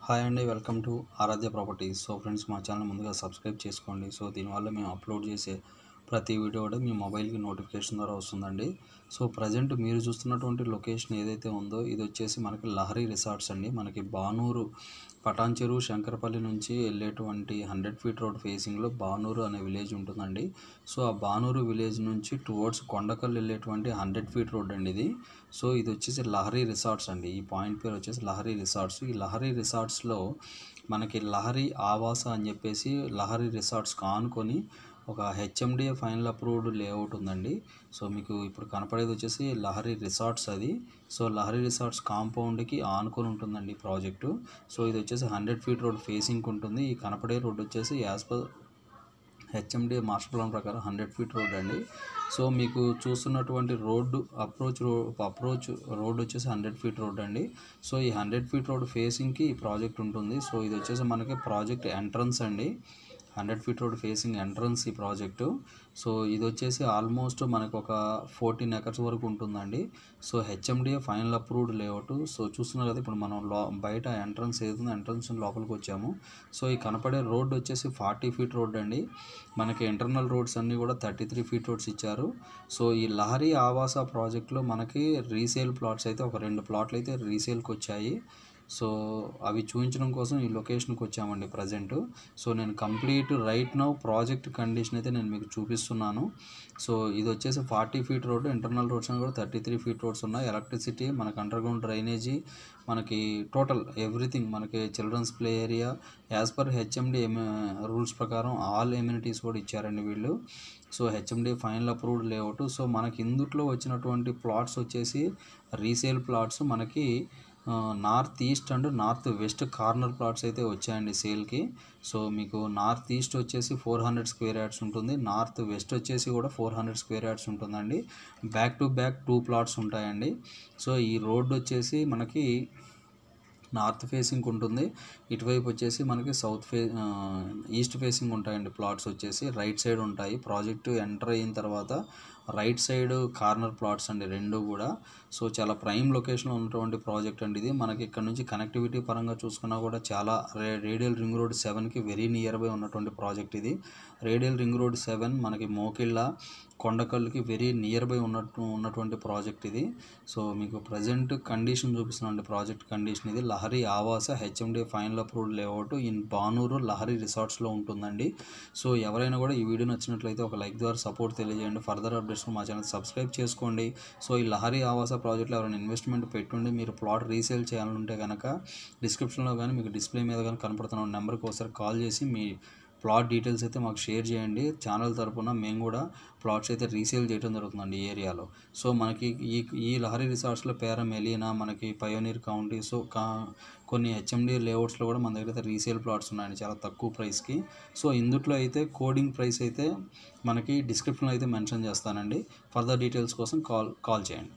Hi అండి, welcome to Aaradhya properties. So friends, మా channel ముందుగా సబ్స్క్రైబ్ చేసుకోండి. సో దీనివల్ల మేము అప్లోడ్ చేసే ప్రతి వీడియో కూడా మీ మొబైల్కి నోటిఫికేషన్ ద్వారా వస్తుందండి. సో ప్రజెంట్ మీరు చూస్తున్నటువంటి లొకేషన్ ఏదైతే ఉందో ఇది వచ్చేసి మనకి లహరి రిసార్ట్స్ అండి. మనకి బానూరు పటాన్చెరు శంకరపల్లి నుంచి వెళ్ళేటువంటి 100 ఫీట్ రోడ్ ఫేసింగ్లో బానూరు అనే విలేజ్ ఉంటుందండి. సో ఆ బానూరు విలేజ్ నుంచి టువర్డ్స్ కొండకల్ వెళ్ళేటువంటి 100 ఫీట్ రోడ్ అండి ఇది. సో ఇది వచ్చేసి లహరి రిసార్ట్స్ అండి. ఈ పాయింట్ పేరు వచ్చేసి లహరి రిసార్ట్స్. ఈ లహరి రిసార్ట్స్లో మనకి లహరి ఆవాస అని చెప్పేసి లహరి రిసార్ట్స్ ఆనుకొని ఒక హెచ్ఎండిఏ ఫైనల్ అప్రూవ్డ్ లేఅవుట్ ఉందండి. సో మీకు ఇప్పుడు కనపడేది వచ్చేసి లహరి రిసార్ట్స్ అది. సో లహరి రిసార్ట్స్ కాంపౌండ్కి ఆనుకొని ఉంటుందండి ప్రాజెక్టు. సో ఇది వచ్చేసి 100 ఫీట్ రోడ్ ఫేసింగ్ ఉంటుంది. ఈ కనపడే రోడ్ వచ్చేసి as per HMDA master plan ప్రకారం 100 ఫీట్ రోడ్ అండి. సో మీకు చూస్తున్నటువంటి రోడ్డు అప్రోచ్ రోడ్ వచ్చేసి 100 ఫీట్ రోడ్ అండి. సో ఈ 100 ఫీట్ రోడ్ ఫేసింగ్కి ఈ ప్రాజెక్ట్ ఉంటుంది. సో ఇది వచ్చేసి మనకి ప్రాజెక్ట్ ఎంట్రన్స్ అండి. 100 ఫీట్ రోడ్ ఫేసింగ్ ఎంట్రన్స్ ఈ ప్రాజెక్టు. సో ఇది వచ్చేసి ఆల్మోస్ట్ మనకు ఒక 14 ఎకర్స్ వరకు ఉంటుందండి. So HMDA final approved layout. So చూస్తున్నారు కదా, ఇప్పుడు మనం బయట ఎంట్రన్స్ ఏదైతుందో ఎంట్రన్స్ లోపలికి వచ్చాము. సో ఈ కనపడే రోడ్ వచ్చేసి 40 ఫీట్ రోడ్ అండి. మనకి ఇంటర్నల్ రోడ్స్ అన్నీ కూడా 33 ఫీట్ రోడ్స్ ఇచ్చారు. సో ఈ లహరి ఆవాస ప్రాజెక్ట్లో మనకి రీసేల్ ప్లాట్స్ అయితే ఒక 2 ప్లాట్లు అయితే రీసేల్కి వచ్చాయి. సో అవి చూపించడం కోసం ఈ లొకేషన్కి వచ్చామండి ప్రజెంట్. సో నేను complete right now project condition అయితే నేను మీకు చూపిస్తున్నాను. సో ఇది వచ్చేసి 40 ఫీట్ రోడ్, ఇంటర్నల్ రోడ్స్ అని కూడా 33 ఫీట్ రోడ్స్ ఉన్నాయి. ఎలక్ట్రిసిటీ, మనకి అండర్గ్రౌండ్ డ్రైనేజీ, మనకి టోటల్ ఎవ్రీథింగ్, మనకి children's play area as per HMD rules ప్రకారం ఆల్ ఎమ్యూనిటీస్ కూడా ఇచ్చారండి వీళ్ళు. So HMD final approved layout. So మనకి ఇందుట్లో వచ్చినటువంటి ప్లాట్స్ వచ్చేసి రీసేల్ ప్లాట్స్ మనకి north east and north west corner plots అయితే వచ్చాయండి సేల్కి. సో మీకు నార్త్ ఈస్ట్ వచ్చేసి 400 స్క్వేర్ యార్డ్స్ ఉంటుంది, నార్త్ వెస్ట్ వచ్చేసి కూడా 400 స్క్వేర్ యార్డ్స్ ఉంటుందండి. బ్యాక్ టు బ్యాక్ 2 ప్లాట్స్ ఉంటాయండి. సో ఈ రోడ్ వచ్చేసి మనకి నార్త్ ఫేసింగ్ ఉంటుంది, ఇటువైపు వచ్చేసి మనకి ఈస్ట్ ఫేసింగ్ ఉంటాయండి. ప్లాట్స్ వచ్చేసి రైట్ సైడ్ ఉంటాయి. ప్రాజెక్టు ఎంటర్ అయిన తర్వాత రైట్ సైడ్ కార్నర్ ప్లాట్స్ అండి రెండు కూడా. సో చాలా ప్రైమ్ లొకేషన్లో ఉన్నటువంటి ప్రాజెక్ట్ అండి ఇది. మనకి ఇక్కడ నుంచి కనెక్టివిటీ పరంగా చూసుకున్నా కూడా చాలా రేడియల్ రింగ్ రోడ్ 7కి వెరీ నియర్ బై ఉన్నటువంటి ప్రాజెక్ట్ ఇది. రేడియల్ రింగ్ రోడ్ 7 మనకి మోకిళ్ళ కొండకల్లుకి వెరీ నియర్ బై ఉన్నటువంటి ప్రాజెక్ట్ ఇది. సో మీకు ప్రజెంట్ కండిషన్ చూపిస్తున్నాండి, ప్రాజెక్ట్ కండిషన్ ఇది. Lahari Avasa HMD final approved layout in Banur Lahari రిసార్ట్స్లో ఉంటుందండి. సో ఎవరైనా కూడా ఈ వీడియో నచ్చినట్లయితే ఒక లైక్ ద్వారా సపోర్ట్ తెలియజేయండి. ఫర్దర్ అప్డేట్స్ మా ఛానల్ సబ్స్క్రైబ్ చేసుకోండి. సో ఈ లహరి ఆవాస ప్రాజెక్ట్లో ఎవరైనా ఇన్వెస్ట్మెంట్ పెట్టుండి మీరు ప్లాట్ రీసేల్ చేయాలంటే కనుక డిస్క్రిప్షన్లో కానీ మీకు డిస్ప్లే మీద కానీ కనపడుతున్న నెంబర్కి ఒకసారి కాల్ చేసి మీ ప్లాట్ డీటెయిల్స్ అయితే మాకు షేర్ చేయండి. ఛానల్ తరపున మేము కూడా ప్లాట్స్ అయితే రీసేల్ చేయడం జరుగుతుందండి ఈ ఏరియాలో. సో మనకి ఈ లహరి రిసార్ట్స్లో పేరా మెలీనా, మనకి పయోనీర్ కౌంటీ, సో కొన్ని హెచ్ఎండి లేఅవుట్స్లో కూడా మన దగ్గర అయితే రీసేల్ ప్లాట్స్ ఉన్నాయండి చాలా తక్కువ ప్రైస్కి. సో ఇందుట్లో అయితే కోడింగ్ ప్రైస్ అయితే మనకి డిస్క్రిప్షన్లో అయితే మెన్షన్ చేస్తానండి. ఫర్దర్ డీటెయిల్స్ కోసం కాల్ చేయండి.